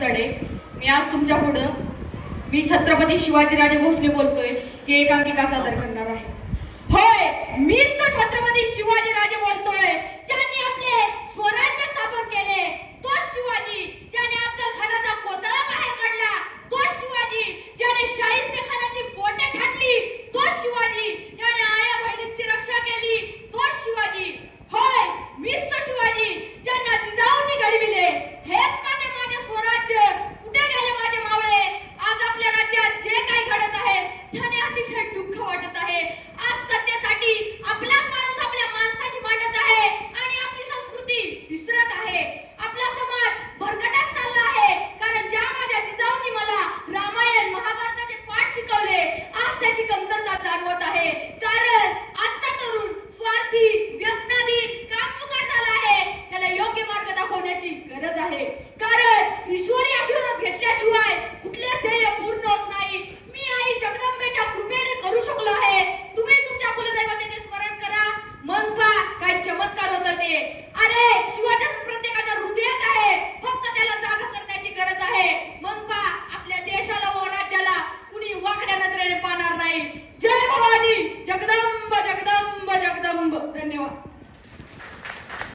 कुलतडे. मी आज तुमच्या पुढं मी छत्रपती शिवाजीराजे भोसले बोलतोय. हे एकांकिका सादर करणार आहे. होय, मीच तो छत्रपती शिवाजीराजे बोलतोय, ज्यांनी आपले स्वराज्य स्थापन केले. तो शिवाजी ज्याने अफजल खानाचा कोतळा बाहेर काढला. तो शिवाजी ज्याने शाहिस्तेखानाची बोटे छाटली. तो शिवाजी ज्याने आया बहिणींची रक्षा केली. तो शिवाजी. होय, मीच तो शिवाजी ज्यांना जिजाऊंनी घडविले. हेच का ते माझे स्वराज्य? कुठे गेले माझे मावळे? आज आपल्या राज्यात जे काही घडत आहे त्याने अतिशय दुःख वाटत आहे. आज सत्तेसाठी आपलाच माणूस आपल्या माणसाशी मांडत आहे आणि आपली संस्कृती विसरत आहे. आपला समाज भरकटत चालला आहे, कारण ज्या माझ्या जिजाऊंनी मला रामायण महाभारताचे पाठ शिकवले, आज त्याची कमतरता जाणवत आहे. कारण आजचा तरुण स्वार्थी, व्यसनाधीन, कामचुकार झाला आहे. त्याला योग्य मार्ग दाखवण्याची गरज आहे. कारण ईश्वरी आशीर्वाद घेतल्याशिवाय कुठलेच ध्येय पूर्ण होत नाही. मी आई जगदंबेच्या कृपेने करू शकलो आहे. तुम्ही तुमच्या कुलदैवतेचे स्मरण करा, मग पहा काय चमत्कार होत ते. अरे, शिवाजी प्रत्येकाच्या हृदयात आहे, फक्त त्याला जागा करण्याची गरज आहे. मग पहा आपल्या देशाला व राज्याला कुणी वाकड्या नजरेने पाहणार नाही. जय भवानी, जगदंब जगदंब जगदंब. धन्यवाद.